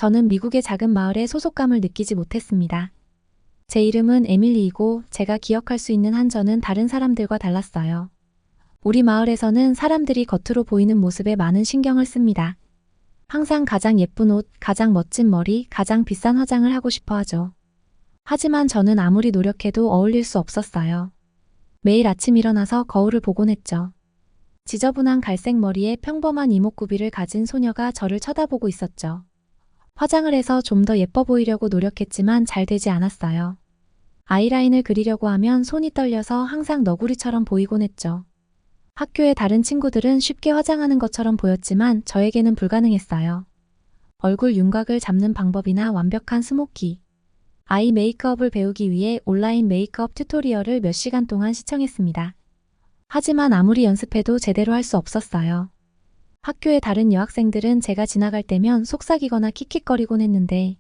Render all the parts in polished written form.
저는 미국의 작은 마을에 소속감을 느끼지 못했습니다. 제 이름은 에밀리이고 제가 기억할 수 있는 한전은 다른 사람들과 달랐어요. 우리 마을에서는 사람들이 겉으로 보이는 모습에 많은 신경을 씁니다. 항상 가장 예쁜 옷, 가장 멋진 머리, 가장 비싼 화장을 하고 싶어 하죠. 하지만 저는 아무리 노력해도 어울릴 수 없었어요. 매일 아침 일어나서 거울을 보곤 했죠. 지저분한 갈색 머리에 평범한 이목구비를 가진 소녀가 저를 쳐다보고 있었죠. 화장을 해서 좀 더 예뻐 보이려고 노력했지만 잘 되지 않았어요. 아이라인을 그리려고 하면 손이 떨려서 항상 너구리처럼 보이곤 했죠. 학교의 다른 친구들은 쉽게 화장하는 것처럼 보였지만 저에게는 불가능했어요. 얼굴 윤곽을 잡는 방법이나 완벽한 스모키, 아이 메이크업을 배우기 위해 온라인 메이크업 튜토리얼을 몇 시간 동안 시청했습니다. 하지만 아무리 연습해도 제대로 할 수 없었어요. 학교의 다른 여학생들은 제가 지나갈 때면 속삭이거나 킥킥거리곤 했는데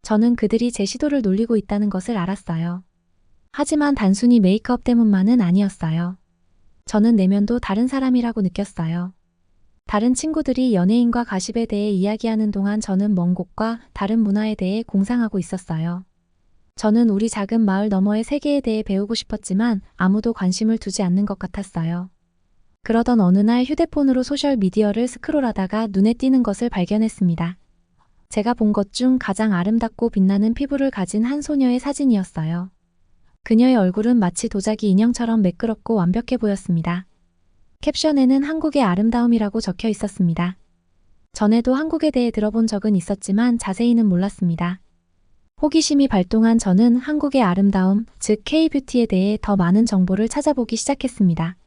저는 그들이 제 시도를 놀리고 있다는 것을 알았어요. 하지만 단순히 메이크업 때문만은 아니었어요. 저는 내면도 다른 사람이라고 느꼈어요. 다른 친구들이 연예인과 가십에 대해 이야기하는 동안 저는 먼 곳과 다른 문화에 대해 공상하고 있었어요. 저는 우리 작은 마을 너머의 세계에 대해 배우고 싶었지만 아무도 관심을 두지 않는 것 같았어요. 그러던 어느 날 휴대폰으로 소셜미디어를 스크롤하다가 눈에 띄는 것을 발견했습니다. 제가 본 것 중 가장 아름답고 빛나는 피부를 가진 한 소녀의 사진이었어요. 그녀의 얼굴은 마치 도자기 인형처럼 매끄럽고 완벽해 보였습니다. 캡션에는 한국의 아름다움이라고 적혀 있었습니다. 전에도 한국에 대해 들어본 적은 있었지만 자세히는 몰랐습니다. 호기심이 발동한 저는 한국의 아름다움, 즉 K-뷰티에 대해 더 많은 정보를 찾아보기 시작했습니다.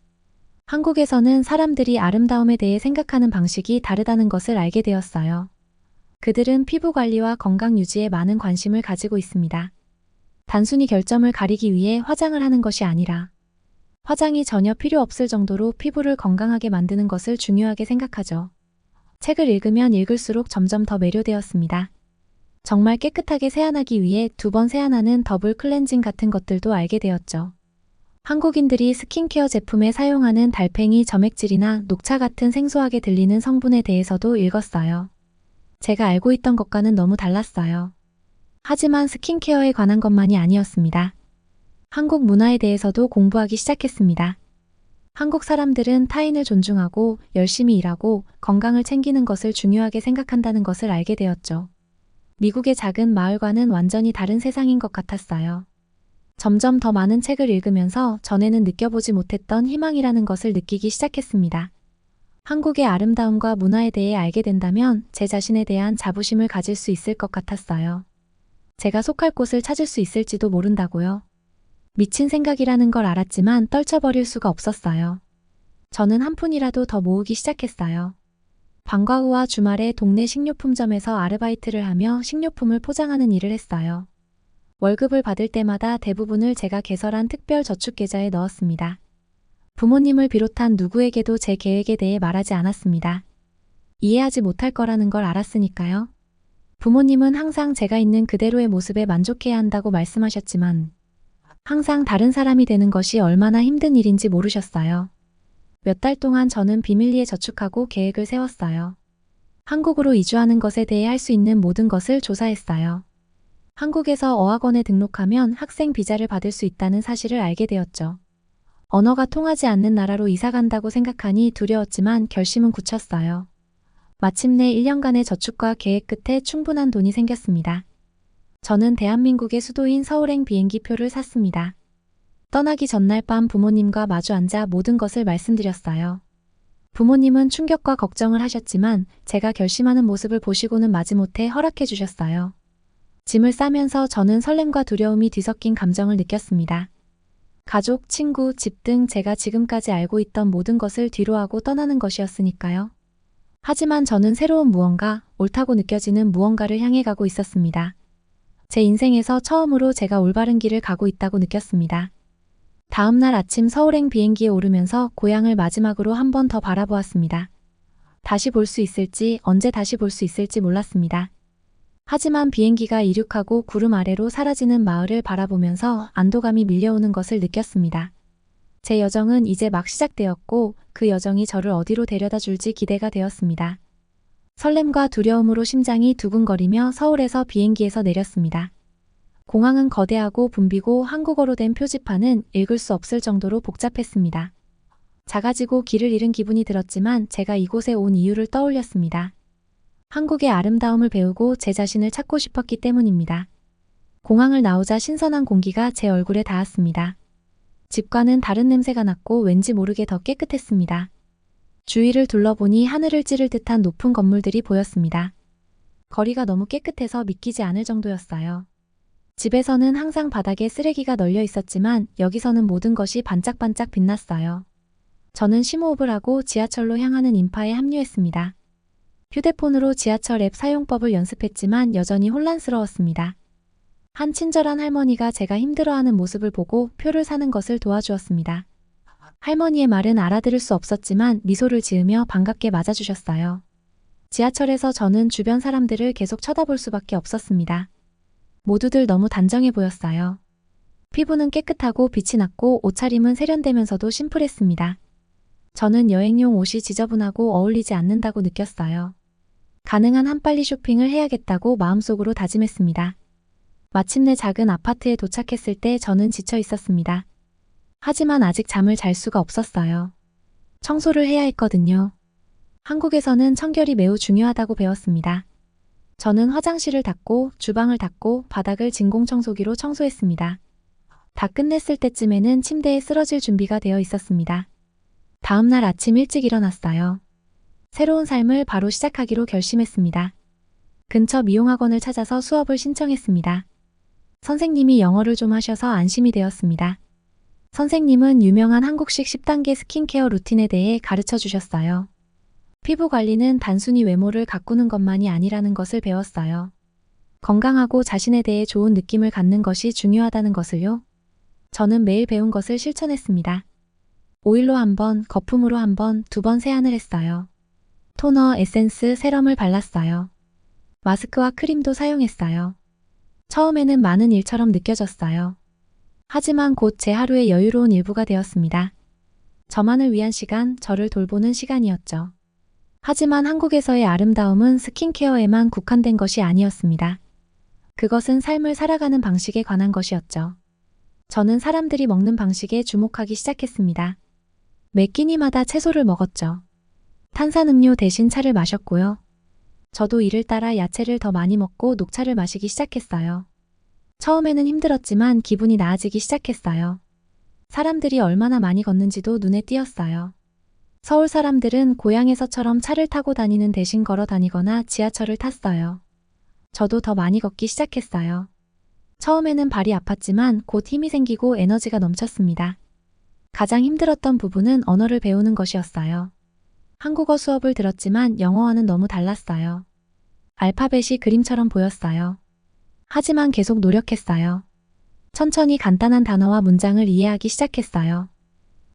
한국에서는 사람들이 아름다움에 대해 생각하는 방식이 다르다는 것을 알게 되었어요. 그들은 피부 관리와 건강 유지에 많은 관심을 가지고 있습니다. 단순히 결점을 가리기 위해 화장을 하는 것이 아니라 화장이 전혀 필요 없을 정도로 피부를 건강하게 만드는 것을 중요하게 생각하죠. 책을 읽으면 읽을수록 점점 더 매료되었습니다. 정말 깨끗하게 세안하기 위해 2번 세안하는 더블 클렌징 같은 것들도 알게 되었죠. 한국인들이 스킨케어 제품에 사용하는 달팽이 점액질이나 녹차 같은 생소하게 들리는 성분에 대해서도 읽었어요. 제가 알고 있던 것과는 너무 달랐어요. 하지만 스킨케어에 관한 것만이 아니었습니다. 한국 문화에 대해서도 공부하기 시작했습니다. 한국 사람들은 타인을 존중하고 열심히 일하고 건강을 챙기는 것을 중요하게 생각한다는 것을 알게 되었죠. 미국의 작은 마을과는 완전히 다른 세상인 것 같았어요. 점점 더 많은 책을 읽으면서 전에는 느껴보지 못했던 희망이라는 것을 느끼기 시작했습니다. 한국의 아름다움과 문화에 대해 알게 된다면 제 자신에 대한 자부심을 가질 수 있을 것 같았어요. 제가 속할 곳을 찾을 수 있을지도 모른다고요. 미친 생각이라는 걸 알았지만 떨쳐버릴 수가 없었어요. 저는 한 푼이라도 더 모으기 시작했어요. 방과 후와 주말에 동네 식료품점에서 아르바이트를 하며 식료품을 포장하는 일을 했어요. 월급을 받을 때마다 대부분을 제가 개설한 특별 저축 계좌에 넣었습니다. 부모님을 비롯한 누구에게도 제 계획에 대해 말하지 않았습니다. 이해하지 못할 거라는 걸 알았으니까요. 부모님은 항상 제가 있는 그대로의 모습에 만족해야 한다고 말씀하셨지만 항상 다른 사람이 되는 것이 얼마나 힘든 일인지 모르셨어요. 몇 달 동안 저는 비밀리에 저축하고 계획을 세웠어요. 한국으로 이주하는 것에 대해 할 수 있는 모든 것을 조사했어요. 한국에서 어학원에 등록하면 학생 비자를 받을 수 있다는 사실을 알게 되었죠. 언어가 통하지 않는 나라로 이사 간다고 생각하니 두려웠지만 결심은 굳혔어요. 마침내 1년간의 저축과 계획 끝에 충분한 돈이 생겼습니다. 저는 대한민국의 수도인 서울행 비행기표를 샀습니다. 떠나기 전날 밤 부모님과 마주 앉아 모든 것을 말씀드렸어요. 부모님은 충격과 걱정을 하셨지만 제가 결심하는 모습을 보시고는 마지못해 허락해 주셨어요. 짐을 싸면서 저는 설렘과 두려움이 뒤섞인 감정을 느꼈습니다. 가족, 친구, 집 등 제가 지금까지 알고 있던 모든 것을 뒤로하고 떠나는 것이었으니까요. 하지만 저는 새로운 무언가, 옳다고 느껴지는 무언가를 향해 가고 있었습니다. 제 인생에서 처음으로 제가 올바른 길을 가고 있다고 느꼈습니다. 다음 날 아침 서울행 비행기에 오르면서 고향을 마지막으로 한 번 더 바라보았습니다. 다시 볼 수 있을지, 언제 다시 볼 수 있을지 몰랐습니다. 하지만 비행기가 이륙하고 구름 아래로 사라지는 마을을 바라보면서 안도감이 밀려오는 것을 느꼈습니다. 제 여정은 이제 막 시작되었고 그 여정이 저를 어디로 데려다 줄지 기대가 되었습니다. 설렘과 두려움으로 심장이 두근거리며 서울에서 비행기에서 내렸습니다. 공항은 거대하고 붐비고 한국어로 된 표지판은 읽을 수 없을 정도로 복잡했습니다. 작아지고 길을 잃은 기분이 들었지만 제가 이곳에 온 이유를 떠올렸습니다. 한국의 아름다움을 배우고 제 자신을 찾고 싶었기 때문입니다. 공항을 나오자 신선한 공기가 제 얼굴에 닿았습니다. 집과는 다른 냄새가 났고 왠지 모르게 더 깨끗했습니다. 주위를 둘러보니 하늘을 찌를 듯한 높은 건물들이 보였습니다. 거리가 너무 깨끗해서 믿기지 않을 정도였어요. 집에서는 항상 바닥에 쓰레기가 널려 있었지만 여기서는 모든 것이 반짝반짝 빛났어요. 저는 심호흡을 하고 지하철로 향하는 인파에 합류했습니다. 휴대폰으로 지하철 앱 사용법을 연습했지만 여전히 혼란스러웠습니다. 한 친절한 할머니가 제가 힘들어하는 모습을 보고 표를 사는 것을 도와주었습니다. 할머니의 말은 알아들을 수 없었지만 미소를 지으며 반갑게 맞아주셨어요. 지하철에서 저는 주변 사람들을 계속 쳐다볼 수밖에 없었습니다. 모두들 너무 단정해 보였어요. 피부는 깨끗하고 빛이 났고 옷차림은 세련되면서도 심플했습니다. 저는 여행용 옷이 지저분하고 어울리지 않는다고 느꼈어요. 가능한 한 빨리 쇼핑을 해야겠다고 마음속으로 다짐했습니다. 마침내 작은 아파트에 도착했을 때 저는 지쳐 있었습니다. 하지만 아직 잠을 잘 수가 없었어요. 청소를 해야 했거든요. 한국에서는 청결이 매우 중요하다고 배웠습니다. 저는 화장실을 닦고 주방을 닦고 바닥을 진공청소기로 청소했습니다. 다 끝냈을 때쯤에는 침대에 쓰러질 준비가 되어 있었습니다. 다음 날 아침 일찍 일어났어요. 새로운 삶을 바로 시작하기로 결심했습니다. 근처 미용학원을 찾아서 수업을 신청했습니다. 선생님이 영어를 좀 하셔서 안심이 되었습니다. 선생님은 유명한 한국식 10단계 스킨케어 루틴에 대해 가르쳐 주셨어요. 피부 관리는 단순히 외모를 가꾸는 것만이 아니라는 것을 배웠어요. 건강하고 자신에 대해 좋은 느낌을 갖는 것이 중요하다는 것을요. 저는 매일 배운 것을 실천했습니다. 오일로 한 번, 거품으로 한 번, 2번 세안을 했어요. 토너, 에센스, 세럼을 발랐어요. 마스크와 크림도 사용했어요. 처음에는 많은 일처럼 느껴졌어요. 하지만 곧 제 하루의 여유로운 일부가 되었습니다. 저만을 위한 시간, 저를 돌보는 시간이었죠. 하지만 한국에서의 아름다움은 스킨케어에만 국한된 것이 아니었습니다. 그것은 삶을 살아가는 방식에 관한 것이었죠. 저는 사람들이 먹는 방식에 주목하기 시작했습니다. 매 끼니마다 채소를 먹었죠. 탄산음료 대신 차를 마셨고요. 저도 이를 따라 야채를 더 많이 먹고 녹차를 마시기 시작했어요. 처음에는 힘들었지만 기분이 나아지기 시작했어요. 사람들이 얼마나 많이 걷는지도 눈에 띄었어요. 서울 사람들은 고향에서처럼 차를 타고 다니는 대신 걸어 다니거나 지하철을 탔어요. 저도 더 많이 걷기 시작했어요. 처음에는 발이 아팠지만 곧 힘이 생기고 에너지가 넘쳤습니다. 가장 힘들었던 부분은 언어를 배우는 것이었어요. 한국어 수업을 들었지만 영어와는 너무 달랐어요. 알파벳이 그림처럼 보였어요. 하지만 계속 노력했어요. 천천히 간단한 단어와 문장을 이해하기 시작했어요.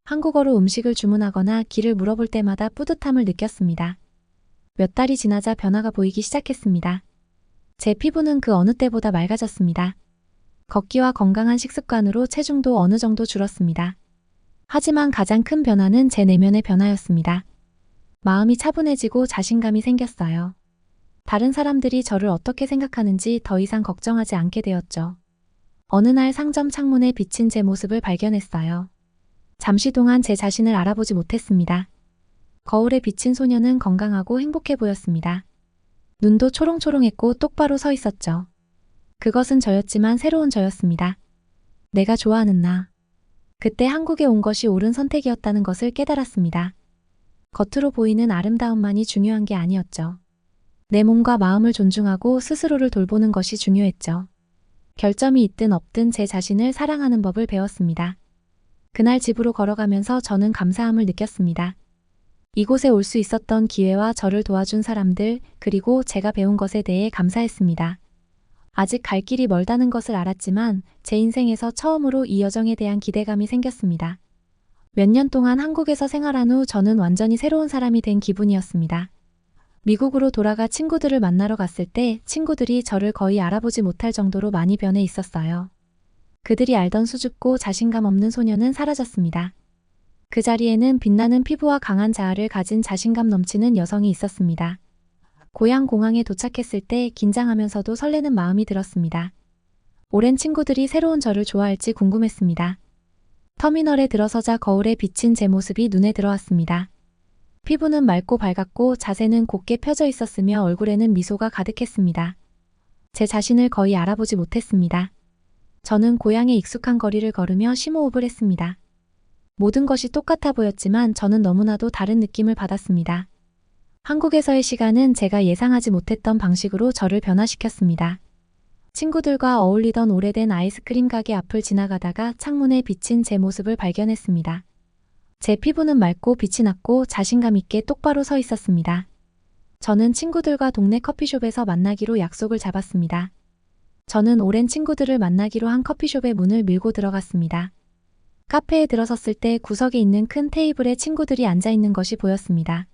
한국어로 음식을 주문하거나 길을 물어볼 때마다 뿌듯함을 느꼈습니다. 몇 달이 지나자 변화가 보이기 시작했습니다. 제 피부는 그 어느 때보다 맑아졌습니다. 걷기와 건강한 식습관으로 체중도 어느 정도 줄었습니다. 하지만 가장 큰 변화는 제 내면의 변화였습니다. 마음이 차분해지고 자신감이 생겼어요. 다른 사람들이 저를 어떻게 생각하는지 더 이상 걱정하지 않게 되었죠. 어느 날 상점 창문에 비친 제 모습을 발견했어요. 잠시 동안 제 자신을 알아보지 못했습니다. 거울에 비친 소녀는 건강하고 행복해 보였습니다. 눈도 초롱초롱했고 똑바로 서 있었죠. 그것은 저였지만 새로운 저였습니다. 내가 좋아하는 나. 그때 한국에 온 것이 옳은 선택이었다는 것을 깨달았습니다. 겉으로 보이는 아름다움만이 중요한 게 아니었죠. 내 몸과 마음을 존중하고 스스로를 돌보는 것이 중요했죠. 결점이 있든 없든 제 자신을 사랑하는 법을 배웠습니다. 그날 집으로 걸어가면서 저는 감사함을 느꼈습니다. 이곳에 올 수 있었던 기회와 저를 도와준 사람들, 그리고 제가 배운 것에 대해 감사했습니다. 아직 갈 길이 멀다는 것을 알았지만 제 인생에서 처음으로 이 여정에 대한 기대감이 생겼습니다. 몇 년 동안 한국에서 생활한 후 저는 완전히 새로운 사람이 된 기분이었습니다. 미국으로 돌아가 친구들을 만나러 갔을 때 친구들이 저를 거의 알아보지 못할 정도로 많이 변해 있었어요. 그들이 알던 수줍고 자신감 없는 소녀는 사라졌습니다. 그 자리에는 빛나는 피부와 강한 자아를 가진 자신감 넘치는 여성이 있었습니다. 고향 공항에 도착했을 때 긴장하면서도 설레는 마음이 들었습니다. 오랜 친구들이 새로운 저를 좋아할지 궁금했습니다. 터미널에 들어서자 거울에 비친 제 모습이 눈에 들어왔습니다. 피부는 맑고 밝았고 자세는 곧게 펴져 있었으며 얼굴에는 미소가 가득했습니다. 제 자신을 거의 알아보지 못했습니다. 저는 고향에 익숙한 거리를 걸으며 심호흡을 했습니다. 모든 것이 똑같아 보였지만 저는 너무나도 다른 느낌을 받았습니다. 한국에서의 시간은 제가 예상하지 못했던 방식으로 저를 변화시켰습니다. 친구들과 어울리던 오래된 아이스크림 가게 앞을 지나가다가 창문에 비친 제 모습을 발견했습니다. 제 피부는 맑고 빛이 났고 자신감 있게 똑바로 서 있었습니다. 저는 친구들과 동네 커피숍에서 만나기로 약속을 잡았습니다. 저는 오랜 친구들을 만나기로 한 커피숍의 문을 밀고 들어갔습니다. 카페에 들어섰을 때 구석에 있는 큰 테이블에 친구들이 앉아 있는 것이 보였습니다.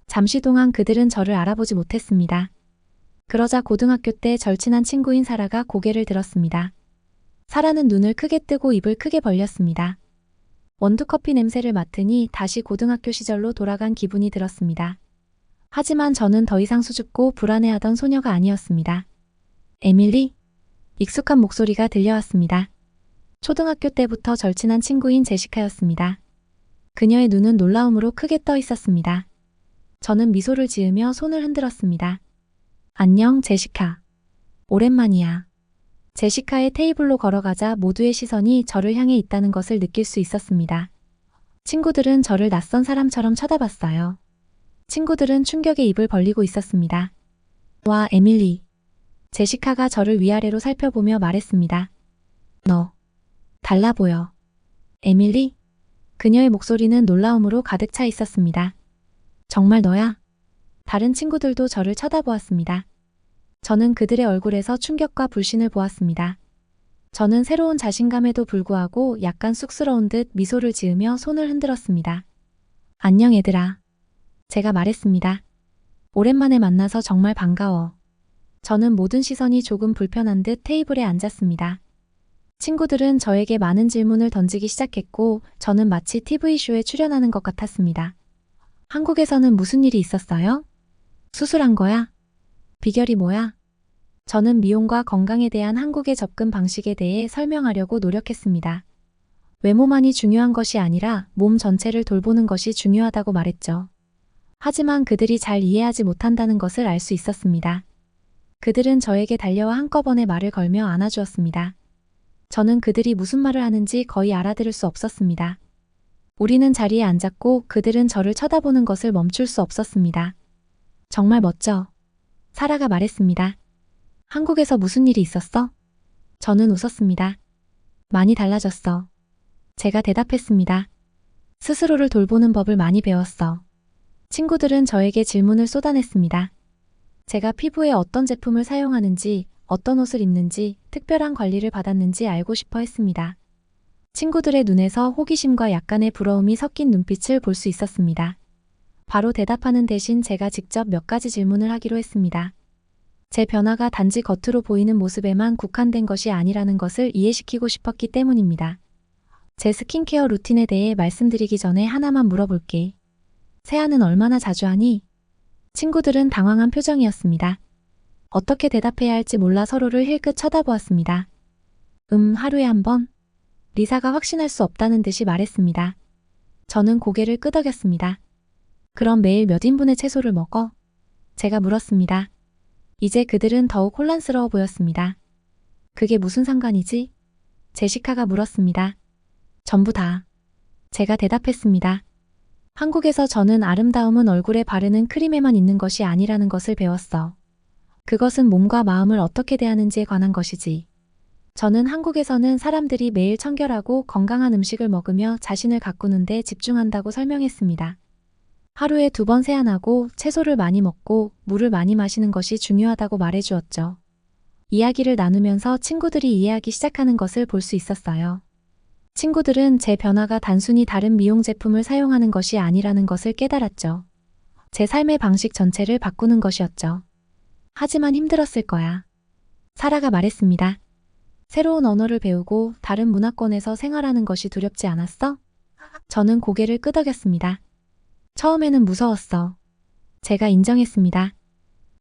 잠시 동안 그들은 저를 알아보지 못했습니다. 그러자 고등학교 때 절친한 친구인 사라가 고개를 들었습니다. 사라는 눈을 크게 뜨고 입을 크게 벌렸습니다. 원두커피 냄새를 맡으니 다시 고등학교 시절로 돌아간 기분이 들었습니다. 하지만 저는 더 이상 수줍고 불안해하던 소녀가 아니었습니다. 에밀리? 익숙한 목소리가 들려왔습니다. 초등학교 때부터 절친한 친구인 제시카였습니다. 그녀의 눈은 놀라움으로 크게 떠 있었습니다. 저는 미소를 지으며 손을 흔들었습니다. 안녕, 제시카. 오랜만이야. 제시카의 테이블로 걸어가자 모두의 시선이 저를 향해 있다는 것을 느낄 수 있었습니다. 친구들은 저를 낯선 사람처럼 쳐다봤어요. 친구들은 충격에 입을 벌리고 있었습니다. 와, 에밀리. 제시카가 저를 위아래로 살펴보며 말했습니다. 너, 달라 보여. 에밀리? 그녀의 목소리는 놀라움으로 가득 차 있었습니다. 정말 너야? 다른 친구들도 저를 쳐다보았습니다. 저는 그들의 얼굴에서 충격과 불신을 보았습니다. 저는 새로운 자신감에도 불구하고 약간 쑥스러운 듯 미소를 지으며 손을 흔들었습니다. 안녕 얘들아. 제가 말했습니다. 오랜만에 만나서 정말 반가워. 저는 모든 시선이 조금 불편한 듯 테이블에 앉았습니다. 친구들은 저에게 많은 질문을 던지기 시작했고 저는 마치 TV쇼에 출연하는 것 같았습니다. 한국에서는 무슨 일이 있었어요? 수술한 거야? 비결이 뭐야? 저는 미용과 건강에 대한 한국의 접근 방식에 대해 설명하려고 노력했습니다. 외모만이 중요한 것이 아니라 몸 전체를 돌보는 것이 중요하다고 말했죠. 하지만 그들이 잘 이해하지 못한다는 것을 알 수 있었습니다. 그들은 저에게 달려와 한꺼번에 말을 걸며 안아주었습니다. 저는 그들이 무슨 말을 하는지 거의 알아들을 수 없었습니다. 우리는 자리에 앉았고 그들은 저를 쳐다보는 것을 멈출 수 없었습니다. 정말 멋져. 사라가 말했습니다. 한국에서 무슨 일이 있었어? 저는 웃었습니다. 많이 달라졌어. 제가 대답했습니다. 스스로를 돌보는 법을 많이 배웠어. 친구들은 저에게 질문을 쏟아냈습니다. 제가 피부에 어떤 제품을 사용하는지, 어떤 옷을 입는지, 특별한 관리를 받았는지 알고 싶어 했습니다. 친구들의 눈에서 호기심과 약간의 부러움이 섞인 눈빛을 볼 수 있었습니다. 바로 대답하는 대신 제가 직접 몇 가지 질문을 하기로 했습니다. 제 변화가 단지 겉으로 보이는 모습에만 국한된 것이 아니라는 것을 이해시키고 싶었기 때문입니다. 제 스킨케어 루틴에 대해 말씀드리기 전에 하나만 물어볼게. 세안은 얼마나 자주 하니? 친구들은 당황한 표정이었습니다. 어떻게 대답해야 할지 몰라 서로를 힐끗 쳐다보았습니다. 하루에 한 번? 리사가 확신할 수 없다는 듯이 말했습니다. 저는 고개를 끄덕였습니다. 그럼 매일 몇 인분의 채소를 먹어? 제가 물었습니다. 이제 그들은 더욱 혼란스러워 보였습니다. 그게 무슨 상관이지? 제시카가 물었습니다. 전부 다. 제가 대답했습니다. 한국에서 저는 아름다움은 얼굴에 바르는 크림에만 있는 것이 아니라는 것을 배웠어. 그것은 몸과 마음을 어떻게 대하는지에 관한 것이지. 저는 한국에서는 사람들이 매일 청결하고 건강한 음식을 먹으며 자신을 가꾸는 데 집중한다고 설명했습니다. 하루에 2번 세안하고 채소를 많이 먹고 물을 많이 마시는 것이 중요하다고 말해주었죠. 이야기를 나누면서 친구들이 이해하기 시작하는 것을 볼 수 있었어요. 친구들은 제 변화가 단순히 다른 미용 제품을 사용하는 것이 아니라는 것을 깨달았죠. 제 삶의 방식 전체를 바꾸는 것이었죠. 하지만 힘들었을 거야. 사라가 말했습니다. 새로운 언어를 배우고 다른 문화권에서 생활하는 것이 두렵지 않았어? 저는 고개를 끄덕였습니다. 처음에는 무서웠어. 제가 인정했습니다.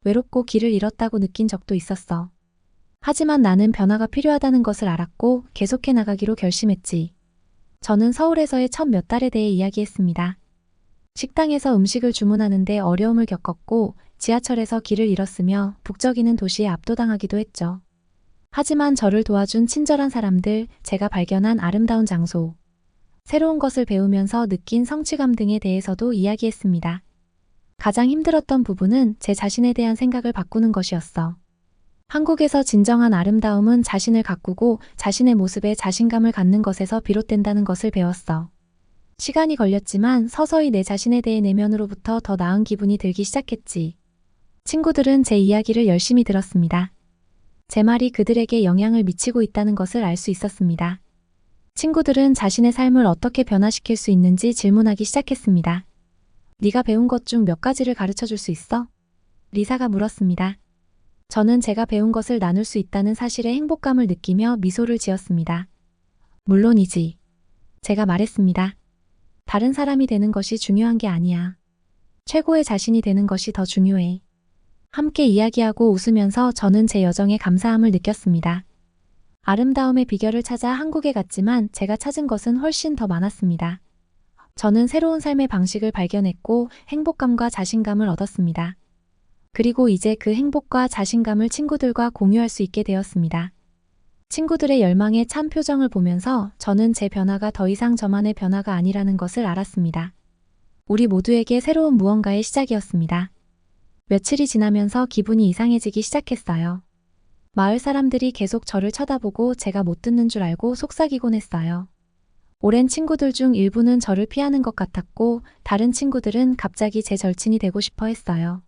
외롭고 길을 잃었다고 느낀 적도 있었어. 하지만 나는 변화가 필요하다는 것을 알았고 계속해 나가기로 결심했지. 저는 서울에서의 첫 몇 달에 대해 이야기했습니다. 식당에서 음식을 주문하는데 어려움을 겪었고 지하철에서 길을 잃었으며 북적이는 도시에 압도당하기도 했죠. 하지만 저를 도와준 친절한 사람들, 제가 발견한 아름다운 장소, 새로운 것을 배우면서 느낀 성취감 등에 대해서도 이야기했습니다. 가장 힘들었던 부분은 제 자신에 대한 생각을 바꾸는 것이었어. 한국에서 진정한 아름다움은 자신을 가꾸고 자신의 모습에 자신감을 갖는 것에서 비롯된다는 것을 배웠어. 시간이 걸렸지만 서서히 내 자신에 대해 내면으로부터 더 나은 기분이 들기 시작했지. 친구들은 제 이야기를 열심히 들었습니다. 제 말이 그들에게 영향을 미치고 있다는 것을 알 수 있었습니다. 친구들은 자신의 삶을 어떻게 변화시킬 수 있는지 질문하기 시작했습니다. 네가 배운 것 중 몇 가지를 가르쳐 줄 수 있어? 리사가 물었습니다. 저는 제가 배운 것을 나눌 수 있다는 사실에 행복감을 느끼며 미소를 지었습니다. 물론이지. 제가 말했습니다. 다른 사람이 되는 것이 중요한 게 아니야. 최고의 자신이 되는 것이 더 중요해. 함께 이야기하고 웃으면서 저는 제 여정에 감사함을 느꼈습니다. 아름다움의 비결을 찾아 한국에 갔지만 제가 찾은 것은 훨씬 더 많았습니다. 저는 새로운 삶의 방식을 발견했고 행복감과 자신감을 얻었습니다. 그리고 이제 그 행복과 자신감을 친구들과 공유할 수 있게 되었습니다. 친구들의 열망에 찬 표정을 보면서 저는 제 변화가 더 이상 저만의 변화가 아니라는 것을 알았습니다. 우리 모두에게 새로운 무언가의 시작이었습니다. 며칠이 지나면서 기분이 이상해지기 시작했어요. 마을 사람들이 계속 저를 쳐다보고 제가 못 듣는 줄 알고 속삭이곤 했어요. 오랜 친구들 중 일부는 저를 피하는 것 같았고 다른 친구들은 갑자기 제 절친이 되고 싶어 했어요.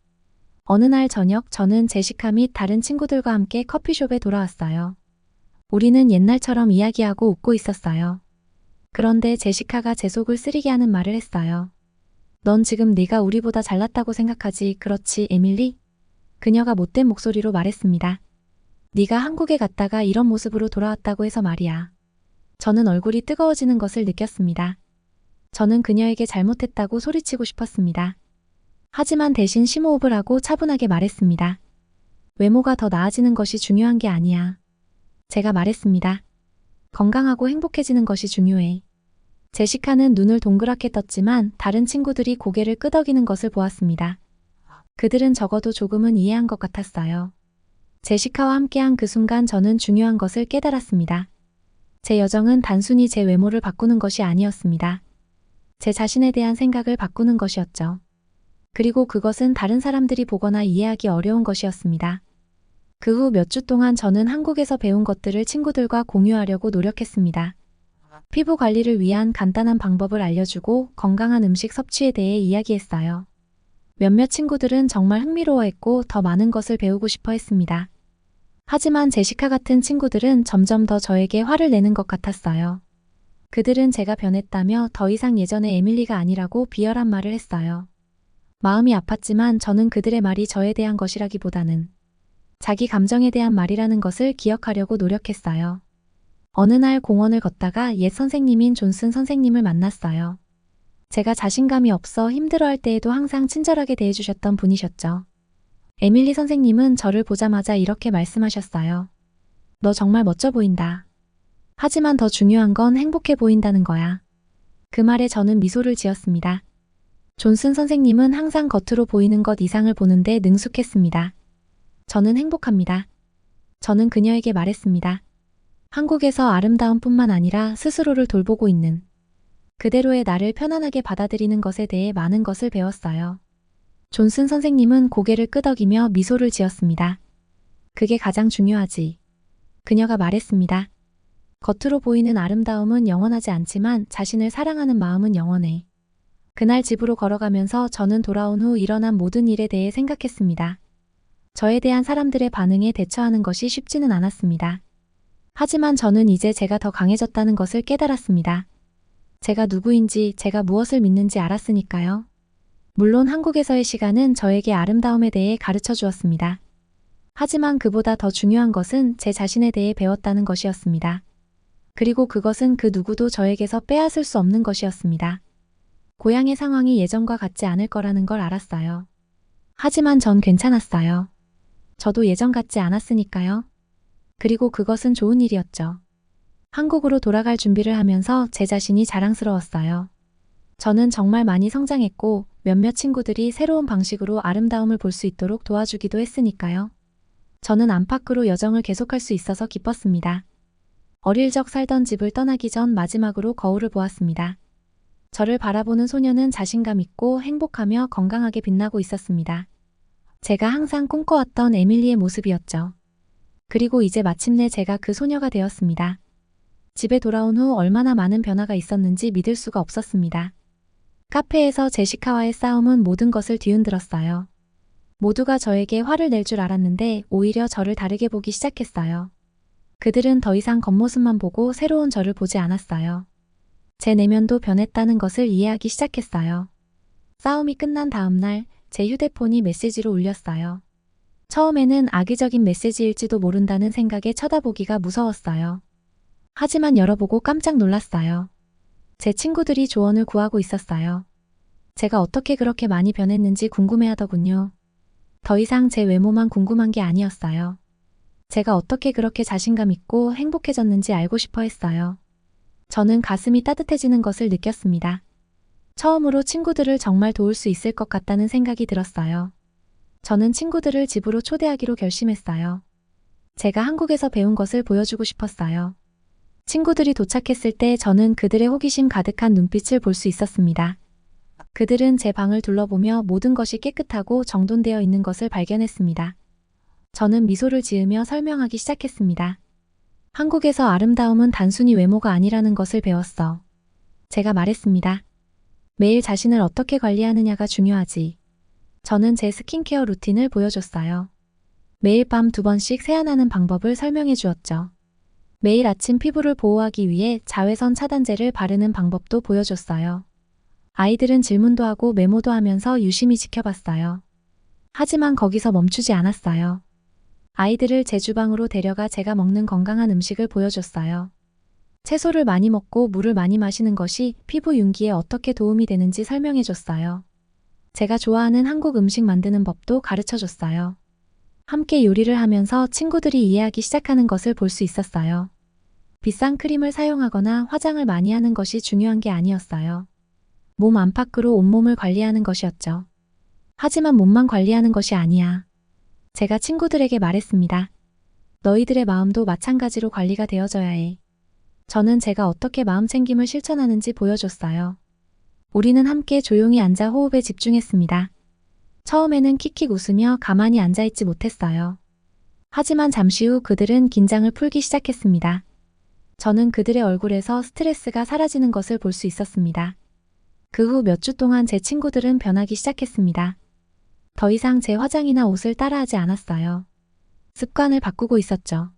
어느 날 저녁 저는 제시카 및 다른 친구들과 함께 커피숍에 돌아왔어요. 우리는 옛날처럼 이야기하고 웃고 있었어요. 그런데 제시카가 제 속을 쓰리게 하는 말을 했어요. 넌 지금 네가 우리보다 잘났다고 생각하지, 그렇지, 에밀리? 그녀가 못된 목소리로 말했습니다. 네가 한국에 갔다가 이런 모습으로 돌아왔다고 해서 말이야. 저는 얼굴이 뜨거워지는 것을 느꼈습니다. 저는 그녀에게 잘못했다고 소리치고 싶었습니다. 하지만 대신 심호흡을 하고 차분하게 말했습니다. 외모가 더 나아지는 것이 중요한 게 아니야. 제가 말했습니다. 건강하고 행복해지는 것이 중요해. 제시카는 눈을 동그랗게 떴지만 다른 친구들이 고개를 끄덕이는 것을 보았습니다. 그들은 적어도 조금은 이해한 것 같았어요. 제시카와 함께한 그 순간 저는 중요한 것을 깨달았습니다. 제 여정은 단순히 제 외모를 바꾸는 것이 아니었습니다. 제 자신에 대한 생각을 바꾸는 것이었죠. 그리고 그것은 다른 사람들이 보거나 이해하기 어려운 것이었습니다. 그 후 몇 주 동안 저는 한국에서 배운 것들을 친구들과 공유하려고 노력했습니다. 피부 관리를 위한 간단한 방법을 알려주고 건강한 음식 섭취에 대해 이야기했어요. 몇몇 친구들은 정말 흥미로워했고 더 많은 것을 배우고 싶어 했습니다. 하지만 제시카 같은 친구들은 점점 더 저에게 화를 내는 것 같았어요. 그들은 제가 변했다며 더 이상 예전의 에밀리가 아니라고 비열한 말을 했어요. 마음이 아팠지만 저는 그들의 말이 저에 대한 것이라기보다는 자기 감정에 대한 말이라는 것을 기억하려고 노력했어요. 어느 날 공원을 걷다가 옛 선생님인 존슨 선생님을 만났어요. 제가 자신감이 없어 힘들어할 때에도 항상 친절하게 대해주셨던 분이셨죠. 에밀리 선생님은 저를 보자마자 이렇게 말씀하셨어요. 너 정말 멋져 보인다. 하지만 더 중요한 건 행복해 보인다는 거야. 그 말에 저는 미소를 지었습니다. 존슨 선생님은 항상 겉으로 보이는 것 이상을 보는데 능숙했습니다. 저는 행복합니다. 저는 그녀에게 말했습니다. 한국에서 아름다움뿐만 아니라 스스로를 돌보고 있는 그대로의 나를 편안하게 받아들이는 것에 대해 많은 것을 배웠어요. 존슨 선생님은 고개를 끄덕이며 미소를 지었습니다. 그게 가장 중요하지. 그녀가 말했습니다. 겉으로 보이는 아름다움은 영원하지 않지만 자신을 사랑하는 마음은 영원해. 그날 집으로 걸어가면서 저는 돌아온 후 일어난 모든 일에 대해 생각했습니다. 저에 대한 사람들의 반응에 대처하는 것이 쉽지는 않았습니다. 하지만 저는 이제 제가 더 강해졌다는 것을 깨달았습니다. 제가 누구인지, 제가 무엇을 믿는지 알았으니까요. 물론 한국에서의 시간은 저에게 아름다움에 대해 가르쳐 주었습니다. 하지만 그보다 더 중요한 것은 제 자신에 대해 배웠다는 것이었습니다. 그리고 그것은 그 누구도 저에게서 빼앗을 수 없는 것이었습니다. 고향의 상황이 예전과 같지 않을 거라는 걸 알았어요. 하지만 전 괜찮았어요. 저도 예전 같지 않았으니까요. 그리고 그것은 좋은 일이었죠. 한국으로 돌아갈 준비를 하면서 제 자신이 자랑스러웠어요. 저는 정말 많이 성장했고 몇몇 친구들이 새로운 방식으로 아름다움을 볼 수 있도록 도와주기도 했으니까요. 저는 안팎으로 여정을 계속할 수 있어서 기뻤습니다. 어릴 적 살던 집을 떠나기 전 마지막으로 거울을 보았습니다. 저를 바라보는 소녀는 자신감 있고 행복하며 건강하게 빛나고 있었습니다. 제가 항상 꿈꿔왔던 에밀리의 모습이었죠. 그리고 이제 마침내 제가 그 소녀가 되었습니다. 집에 돌아온 후 얼마나 많은 변화가 있었는지 믿을 수가 없었습니다. 카페에서 제시카와의 싸움은 모든 것을 뒤흔들었어요. 모두가 저에게 화를 낼 줄 알았는데 오히려 저를 다르게 보기 시작했어요. 그들은 더 이상 겉모습만 보고 새로운 저를 보지 않았어요. 제 내면도 변했다는 것을 이해하기 시작했어요. 싸움이 끝난 다음 날, 제 휴대폰이 메시지로 울렸어요. 처음에는 악의적인 메시지일지도 모른다는 생각에 쳐다보기가 무서웠어요. 하지만 열어보고 깜짝 놀랐어요. 제 친구들이 조언을 구하고 있었어요. 제가 어떻게 그렇게 많이 변했는지 궁금해하더군요. 더 이상 제 외모만 궁금한 게 아니었어요. 제가 어떻게 그렇게 자신감 있고 행복해졌는지 알고 싶어 했어요. 저는 가슴이 따뜻해지는 것을 느꼈습니다. 처음으로 친구들을 정말 도울 수 있을 것 같다는 생각이 들었어요. 저는 친구들을 집으로 초대하기로 결심했어요. 제가 한국에서 배운 것을 보여주고 싶었어요. 친구들이 도착했을 때 저는 그들의 호기심 가득한 눈빛을 볼 수 있었습니다. 그들은 제 방을 둘러보며 모든 것이 깨끗하고 정돈되어 있는 것을 발견했습니다. 저는 미소를 지으며 설명하기 시작했습니다. 한국에서 아름다움은 단순히 외모가 아니라는 것을 배웠어. 제가 말했습니다. 매일 자신을 어떻게 관리하느냐가 중요하지. 저는 제 스킨케어 루틴을 보여줬어요. 매일 밤 2번씩 세안하는 방법을 설명해 주었죠. 매일 아침 피부를 보호하기 위해 자외선 차단제를 바르는 방법도 보여줬어요. 아이들은 질문도 하고 메모도 하면서 유심히 지켜봤어요. 하지만 거기서 멈추지 않았어요. 아이들을 제 주방으로 데려가 제가 먹는 건강한 음식을 보여줬어요. 채소를 많이 먹고 물을 많이 마시는 것이 피부 윤기에 어떻게 도움이 되는지 설명해줬어요. 제가 좋아하는 한국 음식 만드는 법도 가르쳐줬어요. 함께 요리를 하면서 친구들이 이해하기 시작하는 것을 볼 수 있었어요. 비싼 크림을 사용하거나 화장을 많이 하는 것이 중요한 게 아니었어요. 몸 안팎으로 온몸을 관리하는 것이었죠. 하지만 몸만 관리하는 것이 아니야. 제가 친구들에게 말했습니다. 너희들의 마음도 마찬가지로 관리가 되어져야 해. 저는 제가 어떻게 마음 챙김을 실천하는지 보여줬어요. 우리는 함께 조용히 앉아 호흡에 집중했습니다. 처음에는 킥킥 웃으며 가만히 앉아있지 못했어요. 하지만 잠시 후 그들은 긴장을 풀기 시작했습니다. 저는 그들의 얼굴에서 스트레스가 사라지는 것을 볼 수 있었습니다. 그 후 몇 주 동안 제 친구들은 변하기 시작했습니다. 더 이상 제 화장이나 옷을 따라하지 않았어요. 습관을 바꾸고 있었죠.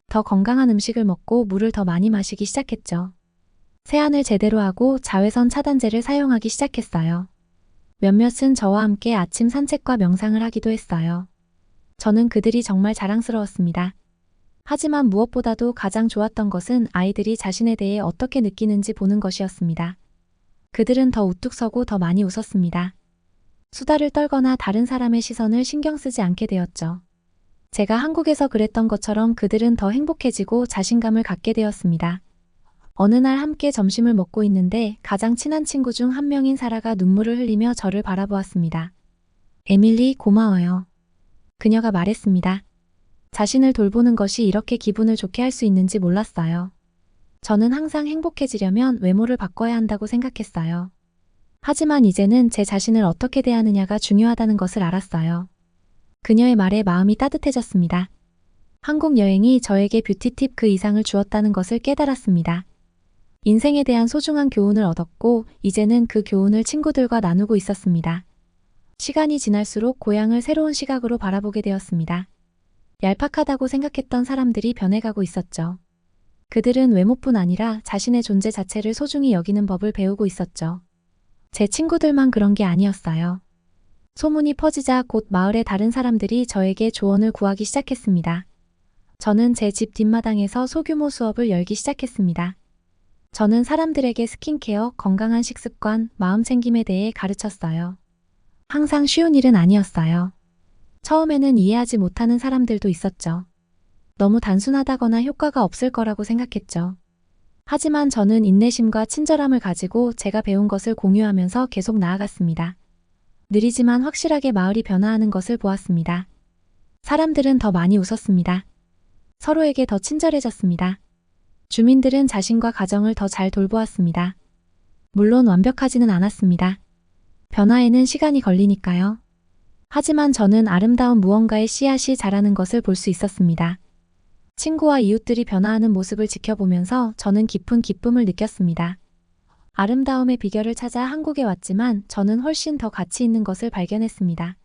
더 건강한 음식을 먹고 물을 더 많이 마시기 시작했죠. 세안을 제대로 하고 자외선 차단제를 사용하기 시작했어요. 몇몇은 저와 함께 아침 산책과 명상을 하기도 했어요. 저는 그들이 정말 자랑스러웠습니다. 하지만 무엇보다도 가장 좋았던 것은 아이들이 자신에 대해 어떻게 느끼는지 보는 것이었습니다. 그들은 더 우뚝 서고 더 많이 웃었습니다. 수다를 떨거나 다른 사람의 시선을 신경 쓰지 않게 되었죠. 제가 한국에서 그랬던 것처럼 그들은 더 행복해지고 자신감을 갖게 되었습니다. 어느 날 함께 점심을 먹고 있는데 가장 친한 친구 중 한 명인 사라가 눈물을 흘리며 저를 바라보았습니다. 에밀리, 고마워요. 그녀가 말했습니다. 자신을 돌보는 것이 이렇게 기분을 좋게 할 수 있는지 몰랐어요. 저는 항상 행복해지려면 외모를 바꿔야 한다고 생각했어요. 하지만 이제는 제 자신을 어떻게 대하느냐가 중요하다는 것을 알았어요. 그녀의 말에 마음이 따뜻해졌습니다. 한국 여행이 저에게 뷰티 팁 그 이상을 주었다는 것을 깨달았습니다. 인생에 대한 소중한 교훈을 얻었고 이제는 그 교훈을 친구들과 나누고 있었습니다. 시간이 지날수록 고향을 새로운 시각으로 바라보게 되었습니다. 얄팍하다고 생각했던 사람들이 변해가고 있었죠. 그들은 외모뿐 아니라 자신의 존재 자체를 소중히 여기는 법을 배우고 있었죠. 제 친구들만 그런 게 아니었어요. 소문이 퍼지자 곧 마을의 다른 사람들이 저에게 조언을 구하기 시작했습니다. 저는 제 집 뒷마당에서 소규모 수업을 열기 시작했습니다. 저는 사람들에게 스킨케어, 건강한 식습관, 마음 챙김에 대해 가르쳤어요. 항상 쉬운 일은 아니었어요. 처음에는 이해하지 못하는 사람들도 있었죠. 너무 단순하다거나 효과가 없을 거라고 생각했죠. 하지만 저는 인내심과 친절함을 가지고 제가 배운 것을 공유하면서 계속 나아갔습니다. 느리지만 확실하게 마을이 변화하는 것을 보았습니다. 사람들은 더 많이 웃었습니다. 서로에게 더 친절해졌습니다. 주민들은 자신과 가정을 더 잘 돌보았습니다. 물론 완벽하지는 않았습니다. 변화에는 시간이 걸리니까요. 하지만 저는 아름다운 무언가의 씨앗이 자라는 것을 볼 수 있었습니다. 친구와 이웃들이 변화하는 모습을 지켜보면서 저는 깊은 기쁨을 느꼈습니다. 아름다움의 비결을 찾아 한국에 왔지만 저는 훨씬 더 가치 있는 것을 발견했습니다.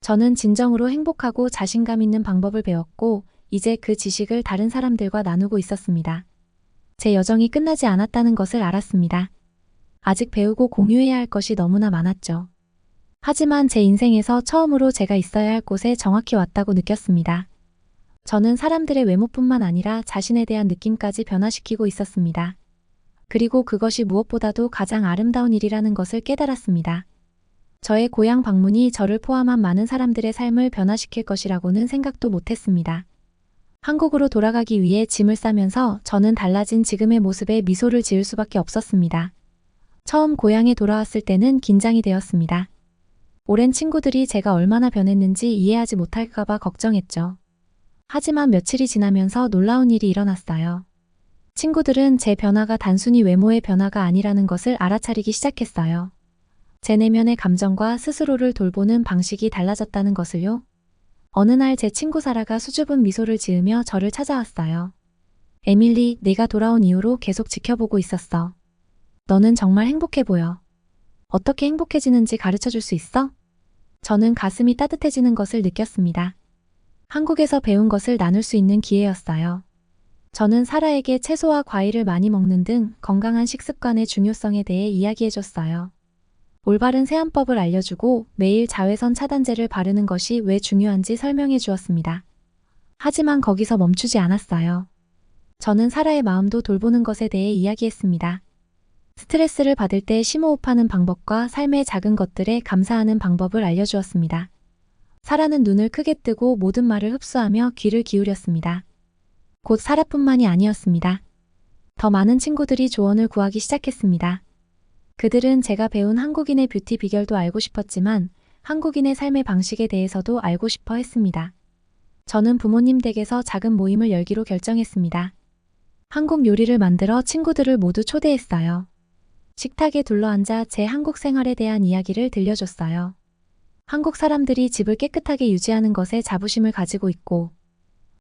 저는 진정으로 행복하고 자신감 있는 방법을 배웠고 이제 그 지식을 다른 사람들과 나누고 있었습니다. 제 여정이 끝나지 않았다는 것을 알았습니다. 아직 배우고 공유해야 할 것이 너무나 많았죠. 하지만 제 인생에서 처음으로 제가 있어야 할 곳에 정확히 왔다고 느꼈습니다. 저는 사람들의 외모뿐만 아니라 자신에 대한 느낌까지 변화시키고 있었습니다. 그리고 그것이 무엇보다도 가장 아름다운 일이라는 것을 깨달았습니다. 저의 고향 방문이 저를 포함한 많은 사람들의 삶을 변화시킬 것이라고는 생각도 못했습니다. 한국으로 돌아가기 위해 짐을 싸면서 저는 달라진 지금의 모습에 미소를 지을 수밖에 없었습니다. 처음 고향에 돌아왔을 때는 긴장이 되었습니다. 오랜 친구들이 제가 얼마나 변했는지 이해하지 못할까봐 걱정했죠. 하지만 며칠이 지나면서 놀라운 일이 일어났어요. 친구들은 제 변화가 단순히 외모의 변화가 아니라는 것을 알아차리기 시작했어요. 제 내면의 감정과 스스로를 돌보는 방식이 달라졌다는 것을요. 어느 날 제 친구 사라가 수줍은 미소를 지으며 저를 찾아왔어요. 에밀리, 네가 돌아온 이후로 계속 지켜보고 있었어. 너는 정말 행복해 보여. 어떻게 행복해지는지 가르쳐 줄 수 있어? 저는 가슴이 따뜻해지는 것을 느꼈습니다. 한국에서 배운 것을 나눌 수 있는 기회였어요. 저는 사라에게 채소와 과일을 많이 먹는 등 건강한 식습관의 중요성에 대해 이야기해줬어요. 올바른 세안법을 알려주고 매일 자외선 차단제를 바르는 것이 왜 중요한지 설명해 주었습니다. 하지만 거기서 멈추지 않았어요. 저는 사라의 마음도 돌보는 것에 대해 이야기했습니다. 스트레스를 받을 때 심호흡하는 방법과 삶의 작은 것들에 감사하는 방법을 알려주었습니다. 사라는 눈을 크게 뜨고 모든 말을 흡수하며 귀를 기울였습니다. 곧 사라뿐만이 아니었습니다. 더 많은 친구들이 조언을 구하기 시작했습니다. 그들은 제가 배운 한국인의 뷰티 비결도 알고 싶었지만 한국인의 삶의 방식에 대해서도 알고 싶어 했습니다. 저는 부모님 댁에서 작은 모임을 열기로 결정했습니다. 한국 요리를 만들어 친구들을 모두 초대했어요. 식탁에 둘러앉아 제 한국 생활에 대한 이야기를 들려줬어요. 한국 사람들이 집을 깨끗하게 유지하는 것에 자부심을 가지고 있고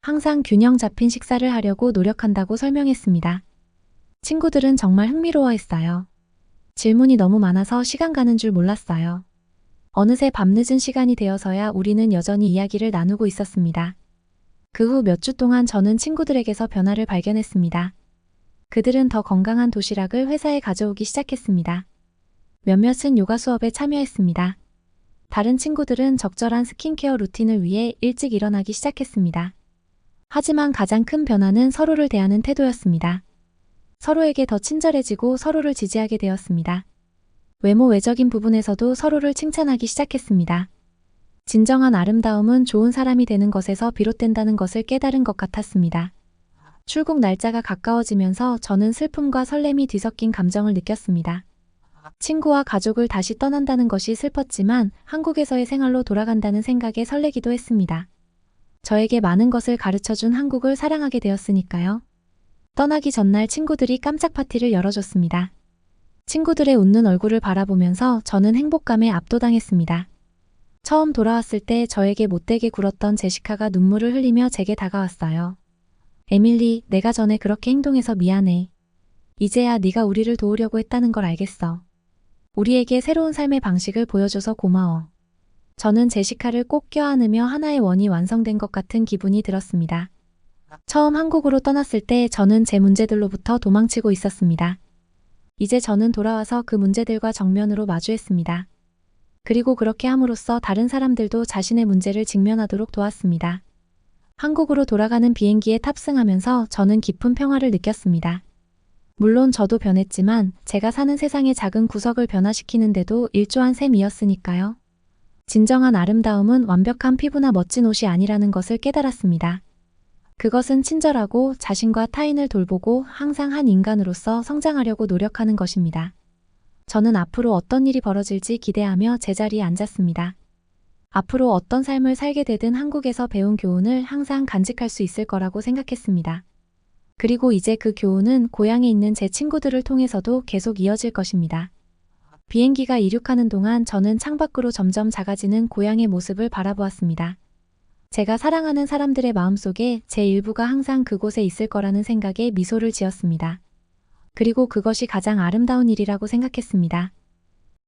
항상 균형 잡힌 식사를 하려고 노력한다고 설명했습니다. 친구들은 정말 흥미로워했어요. 질문이 너무 많아서 시간 가는 줄 몰랐어요. 어느새 밤늦은 시간이 되어서야 우리는 여전히 이야기를 나누고 있었습니다. 그 후 몇 주 동안 저는 친구들에게서 변화를 발견했습니다. 그들은 더 건강한 도시락을 회사에 가져오기 시작했습니다. 몇몇은 요가 수업에 참여했습니다. 다른 친구들은 적절한 스킨케어 루틴을 위해 일찍 일어나기 시작했습니다. 하지만 가장 큰 변화는 서로를 대하는 태도였습니다. 서로에게 더 친절해지고 서로를 지지하게 되었습니다. 외모 외적인 부분에서도 서로를 칭찬하기 시작했습니다. 진정한 아름다움은 좋은 사람이 되는 것에서 비롯된다는 것을 깨달은 것 같았습니다. 출국 날짜가 가까워지면서 저는 슬픔과 설렘이 뒤섞인 감정을 느꼈습니다. 친구와 가족을 다시 떠난다는 것이 슬펐지만 한국에서의 생활로 돌아간다는 생각에 설레기도 했습니다. 저에게 많은 것을 가르쳐준 한국을 사랑하게 되었으니까요. 떠나기 전날 친구들이 깜짝 파티를 열어줬습니다. 친구들의 웃는 얼굴을 바라보면서 저는 행복감에 압도당했습니다. 처음 돌아왔을 때 저에게 못되게 굴었던 제시카가 눈물을 흘리며 제게 다가왔어요. 에밀리, 내가 전에 그렇게 행동해서 미안해. 이제야 네가 우리를 도우려고 했다는 걸 알겠어. 우리에게 새로운 삶의 방식을 보여줘서 고마워. 저는 제시카를 꼭 껴안으며 하나의 원이 완성된 것 같은 기분이 들었습니다. 처음 한국으로 떠났을 때 저는 제 문제들로부터 도망치고 있었습니다. 이제 저는 돌아와서 그 문제들과 정면으로 마주했습니다. 그리고 그렇게 함으로써 다른 사람들도 자신의 문제를 직면하도록 도왔습니다. 한국으로 돌아가는 비행기에 탑승하면서 저는 깊은 평화를 느꼈습니다. 물론 저도 변했지만 제가 사는 세상의 작은 구석을 변화시키는데도 일조한 셈이었으니까요. 진정한 아름다움은 완벽한 피부나 멋진 옷이 아니라는 것을 깨달았습니다. 그것은 친절하고 자신과 타인을 돌보고 항상 한 인간으로서 성장하려고 노력하는 것입니다. 저는 앞으로 어떤 일이 벌어질지 기대하며 제자리에 앉았습니다. 앞으로 어떤 삶을 살게 되든 한국에서 배운 교훈을 항상 간직할 수 있을 거라고 생각했습니다. 그리고 이제 그 교훈은 고향에 있는 제 친구들을 통해서도 계속 이어질 것입니다. 비행기가 이륙하는 동안 저는 창밖으로 점점 작아지는 고향의 모습을 바라보았습니다. 제가 사랑하는 사람들의 마음속에 제 일부가 항상 그곳에 있을 거라는 생각에 미소를 지었습니다. 그리고 그것이 가장 아름다운 일이라고 생각했습니다.